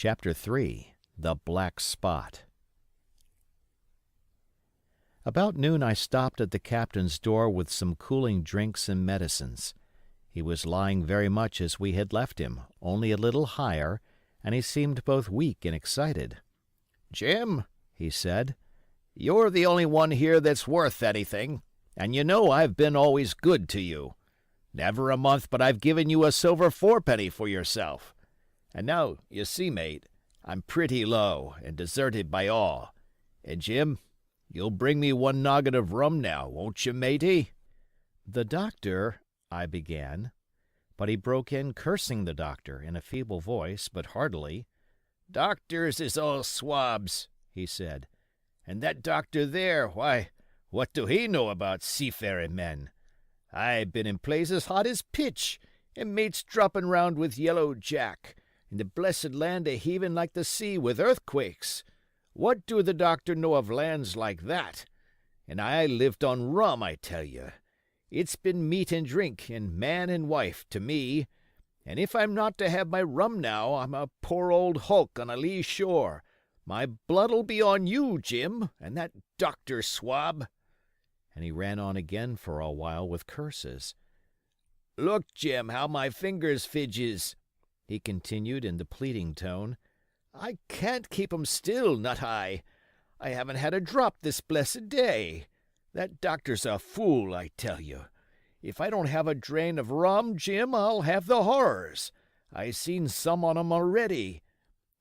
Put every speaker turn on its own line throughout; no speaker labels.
Chapter 3 The Black Spot About noon I stopped at the captain's door with some cooling drinks and medicines. He was lying very much as we had left him, only a little higher, and he seemed both weak and excited. "Jim," he said, "you're the only one here that's worth anything, and you know I've been always good to you. Never a month but I've given you a silver fourpenny for yourself. And now, you see, mate, I'm pretty low and deserted by all. And Jim, you'll bring me one noggin of rum now, won't you, matey?" "The doctor—" I began. But he broke in cursing the doctor in a feeble voice, but heartily. "Doctors is all swabs," he said. "And that doctor there, why, what do he know about seafaring men? I've been in places hot as pitch, and mates dropping round with Yellow Jack, in the blessed land a heaving like the sea with earthquakes. What do the doctor know of lands like that? And I lived on rum, I tell you. It's been meat and drink, and man and wife, to me. And if I'm not to have my rum now, I'm a poor old hulk on a lee shore. My blood'll be on you, Jim, and that doctor swab." And he ran on again for a while with curses. "Look, Jim, how my fingers fidges," he continued in the pleading tone. "I can't keep 'em still, not I. I haven't had a drop this blessed day. That doctor's a fool, I tell you. If I don't have a drain of rum, Jim, I'll have the horrors. I seen some on 'em already.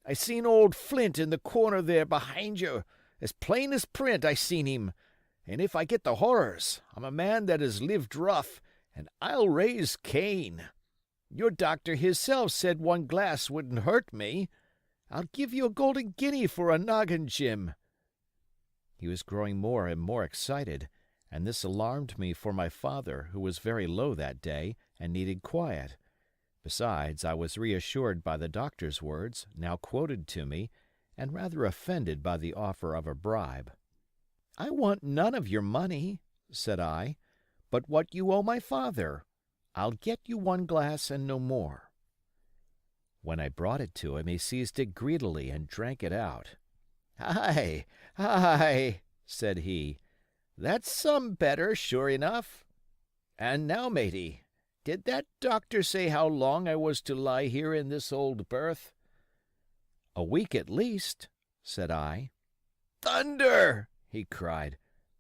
I seen old Flint in the corner there behind you. As plain as print I seen him. And if I get the horrors, I'm a man that has lived rough, and I'll raise Cain. Your doctor hisself said one glass wouldn't hurt me. I'll give you a golden guinea for a noggin, Jim." He was growing more and more excited, and this alarmed me for my father, who was very low that day and needed quiet. Besides, I was reassured by the doctor's words, now quoted to me, and rather offended by the offer of a bribe. "I want none of your money," said I, "but what you owe my father. I'll get you one glass and no more." When I brought it to him, he seized it greedily and drank it out. "Aye, aye," said he, "that's some better, sure enough. And now, matey, did that doctor say how long I was to lie here in this old berth?" "A week at least," said I. "Thunder!" he cried.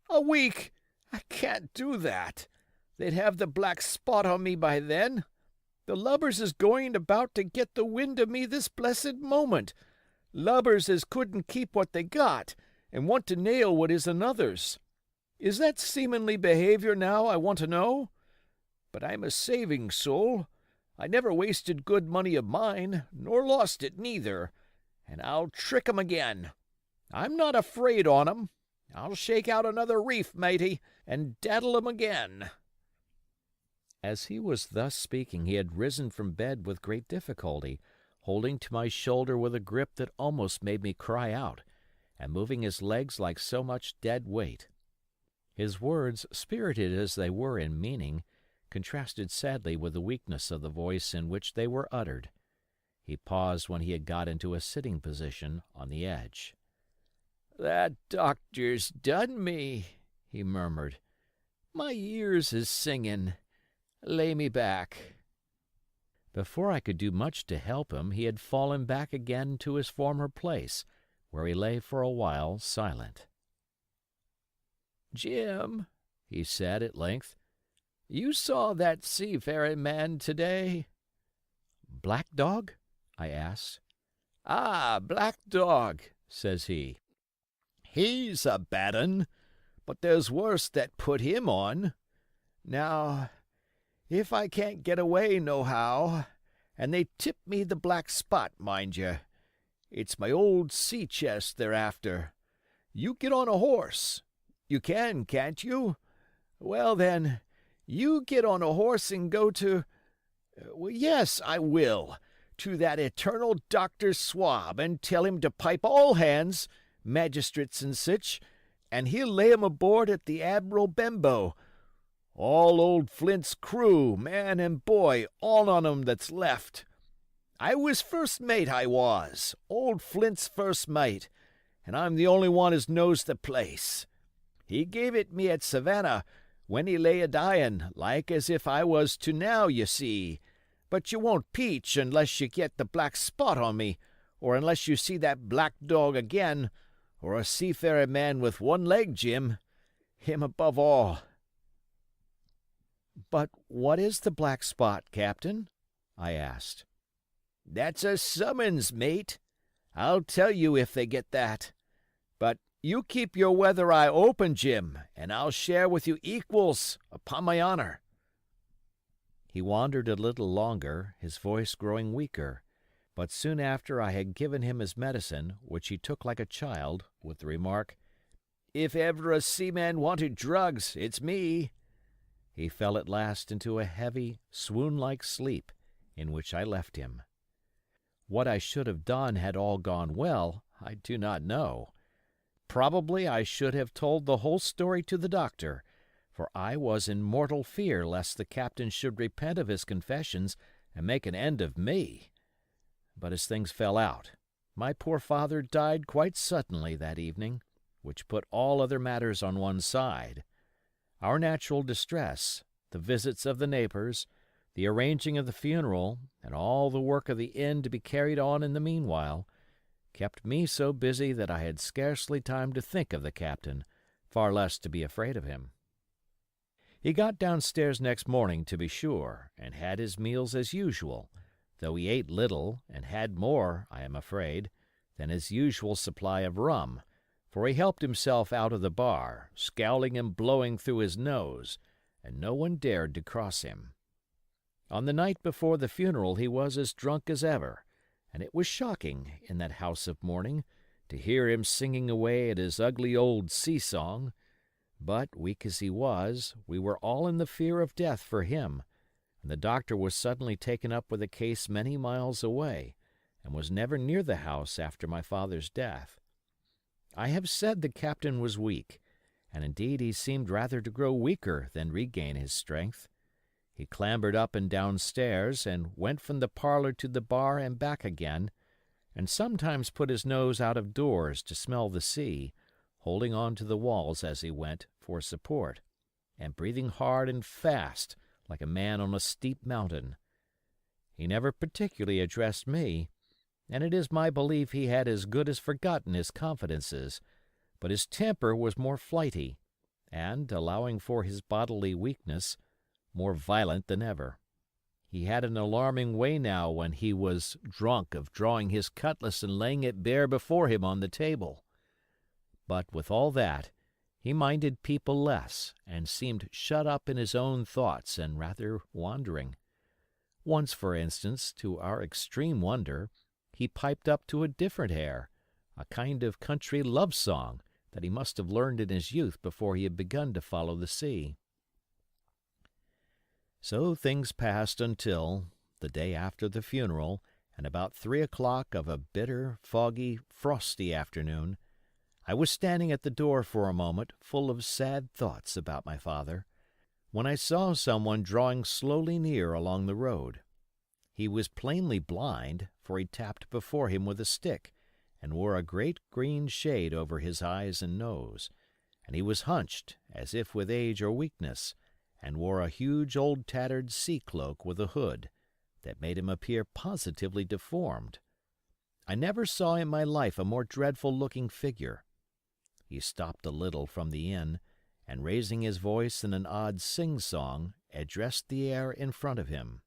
"A week! I can't do that. They'd have the black spot on me by then. The lubbers is going about to get the wind of me this blessed moment. Lubbers as couldn't keep what they got, and want to nail what is another's. Is that seamanly behavior now, I want to know? But I'm a saving soul. I never wasted good money of mine, nor lost it neither, and I'll trick 'em again. I'm not afraid on 'em. I'll shake out another reef, matey, and daddle 'em again." As he was thus speaking, he had risen from bed with great difficulty, holding to my shoulder with a grip that almost made me cry out, and moving his legs like so much dead weight. His words, spirited as they were in meaning, contrasted sadly with the weakness of the voice in which they were uttered. He paused when he had got into a sitting position on the edge. "That doctor's done me," he murmured. "My ears is singing. Lay me back." Before I could do much to help him, he had fallen back again to his former place, where he lay for a while silent. "Jim," he said at length, "you saw that seafaring man today?" "Black Dog?" I asked. "Ah, Black Dog," says he. "He's a bad 'un, but there's worse that put him on. Now, if I can't get away nohow, and they tip me the black spot, mind you, it's my old sea chest they're after. You get on a horse. You can, can't you? Well, then, you get on a horse and go to—yes, I will—to that eternal Dr. Swab and tell him to pipe all hands, magistrates and sich, and he'll lay 'em aboard at the Admiral Benbow. All old Flint's crew, man and boy, all on 'em that's left.
I was first mate, I was, old Flint's first mate, and I'm the only one as knows the place. He gave it me at Savannah, when he lay a-dyin', like as if I was to now, ye see. But you won't peach unless you get the black spot on me, or unless you see that black dog again, or a seafaring man with one leg, Jim. Him above all."
"But what is the black spot, Captain?" I asked.
"That's a summons, mate. I'll tell you if they get that. But you keep your weather eye open, Jim, and I'll share with you equals, upon my honor."
He wandered a little longer, his voice growing weaker, but soon after I had given him his medicine, which he took like a child, with the remark,
"If ever a seaman wanted drugs, it's me,"
he fell at last into a heavy, swoon-like sleep, in which I left him. What I should have done had all gone well, I do not know. Probably I should have told the whole story to the doctor, for I was in mortal fear lest the captain should repent of his confessions and make an end of me. But as things fell out, my poor father died quite suddenly that evening, which put all other matters on one side. Our natural distress, the visits of the neighbors, the arranging of the funeral, and all the work of the inn to be carried on in the meanwhile, kept me so busy that I had scarcely time to think of the captain, far less to be afraid of him. He got downstairs next morning, to be sure, and had his meals as usual, though he ate little and had more, I am afraid, than his usual supply of rum, for he helped himself out of the bar, scowling and blowing through his nose, and no one dared to cross him. On the night before the funeral he was as drunk as ever, and it was shocking, in that house of mourning, to hear him singing away at his ugly old sea-song. But, weak as he was, we were all in the fear of death for him, and the doctor was suddenly taken up with a case many miles away, and was never near the house after my father's death. I have said the captain was weak, and indeed he seemed rather to grow weaker than regain his strength. He clambered up and down stairs, and went from the parlor to the bar and back again, and sometimes put his nose out of doors to smell the sea, holding on to the walls as he went, for support, and breathing hard and fast like a man on a steep mountain. He never particularly addressed me, and it is my belief he had as good as forgotten his confidences, but his temper was more flighty, and, allowing for his bodily weakness, more violent than ever. He had an alarming way now when he was drunk of drawing his cutlass and laying it bare before him on the table. But with all that, he minded people less, and seemed shut up in his own thoughts and rather wandering. Once, for instance, to our extreme wonder, he piped up to a different air, a kind of country love-song that he must have learned in his youth before he had begun to follow the sea. So things passed until, the day after the funeral, and about 3 o'clock of a bitter, foggy, frosty afternoon, I was standing at the door for a moment full of sad thoughts about my father, when I saw someone drawing slowly near along the road. He was plainly blind, for he tapped before him with a stick, and wore a great green shade over his eyes and nose, and he was hunched, as if with age or weakness, and wore a huge old tattered sea-cloak with a hood, that made him appear positively deformed. I never saw in my life a more dreadful-looking figure. He stopped a little from the inn, and raising his voice in an odd sing-song, addressed the air in front of him.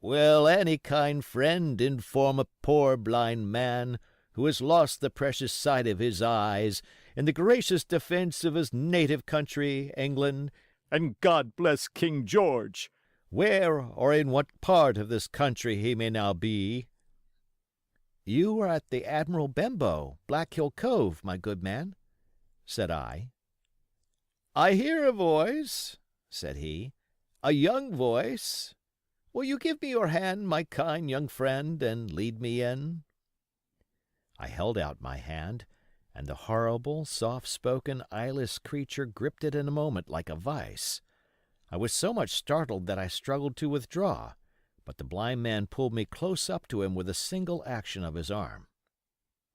"Will any kind friend inform a poor blind man, who has lost the precious sight of his eyes, in the gracious defence of his native country, England, and God bless King George, where or in what part of this country he may now be?" "You are at the Admiral Benbow, Black Hill Cove, my good man," said I. "I hear a voice," said he, "a young voice. Will you give me your hand, my kind young friend, and lead me in?" I held out my hand, and the horrible, soft-spoken, eyeless creature gripped it in a moment like a vice. I was so much startled that I struggled to withdraw, but the blind man pulled me close up to him with a single action of his arm.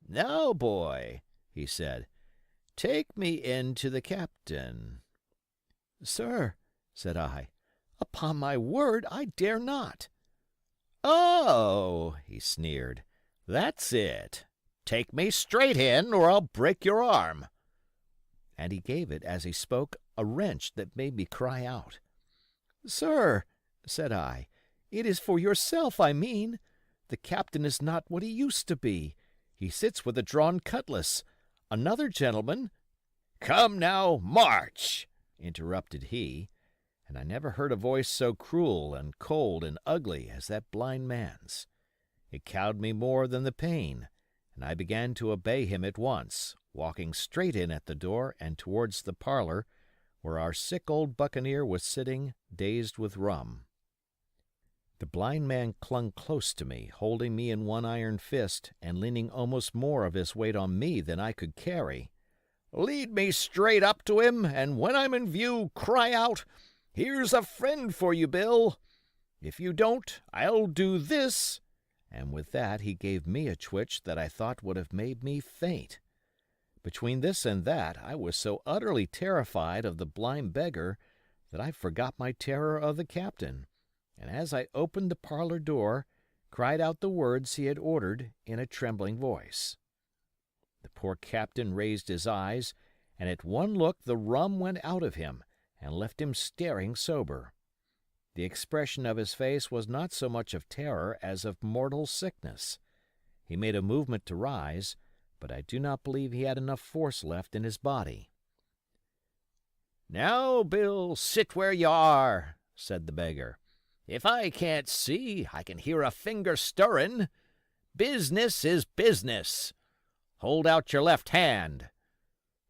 "Now, boy," he said, "take me in to the captain."
"Sir," said I, "upon my word I dare not."
"Oh," he sneered, "that's it. Take me straight in, or I'll break your arm."
And he gave it, as he spoke, a wrench that made me cry out. "Sir," said I, "it is for yourself I mean. The captain is not what he used to be. He sits with a drawn cutlass. Another gentleman—"
"Come now, march!"
interrupted he, and I never heard a voice so cruel and cold and ugly as that blind man's. It cowed me more than the pain, and I began to obey him at once, walking straight in at the door and towards the parlor, where our sick old buccaneer was sitting, dazed with rum. The blind man clung close to me, holding me in one iron fist and leaning almost more of his weight on me than I could carry.
"Lead me straight up to him, and when I'm in view, cry out, 'Here's a friend for you, Bill!' If you don't, I'll do this," and with that he gave me a twitch that I thought would have made me faint. Between this and that I was so utterly terrified of the blind beggar that I forgot my terror of the captain, and as I opened the parlor door, cried out the words he had ordered in a trembling voice. The poor captain raised his eyes, and at one look the rum went out of him and left him staring sober. The expression of his face was not so much of terror as of mortal sickness. He made a movement to rise, but I do not believe he had enough force left in his body. "Now, Bill, sit where you are," said the beggar. "If I can't see, I can hear a finger stirring. Business is business. Hold out your left hand.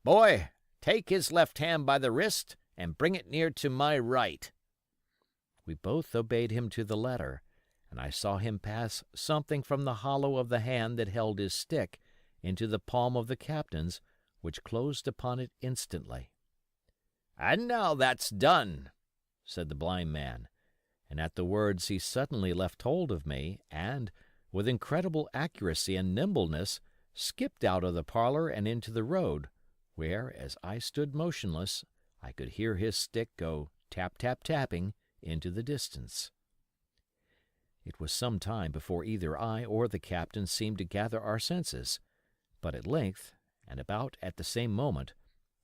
Boy, take his left hand by the wrist and bring it near to my right."
We both obeyed him to the letter, and I saw him pass something from the hollow of the hand that held his stick into the palm of the captain's, which closed upon it instantly.
"And now that's done,"
said the blind man, and at the words he suddenly left hold of me and, with incredible accuracy and nimbleness, skipped out of the parlor and into the road, where, as I stood motionless, I could hear his stick go tap tap tapping into the distance. It was some time before either I or the captain seemed to gather our senses, but at length, and about at the same moment,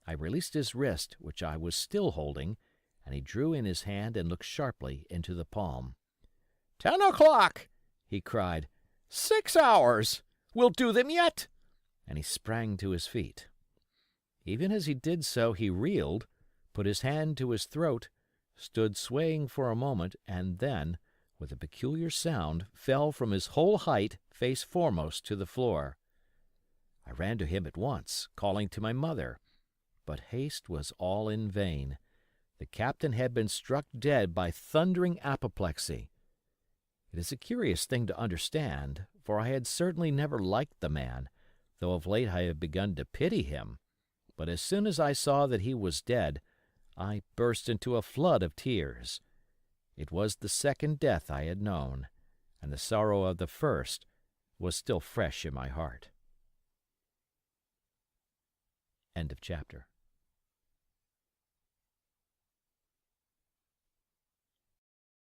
I released his wrist, which I was still holding, and he drew in his hand and looked sharply into the palm.
"10 o'clock!" he cried. "6 hours! We'll do them yet!"
And he sprang to his feet. Even as he did so he reeled, put his hand to his throat, stood swaying for a moment, and then, with a peculiar sound, fell from his whole height face foremost to the floor. I ran to him at once, calling to my mother, but haste was all in vain. The captain had been struck dead by thundering apoplexy. It is a curious thing to understand, for I had certainly never liked the man, though of late I had begun to pity him, but as soon as I saw that he was dead, I burst into a flood of tears. It was the second death I had known, and the sorrow of the first was still fresh in my heart. End of chapter.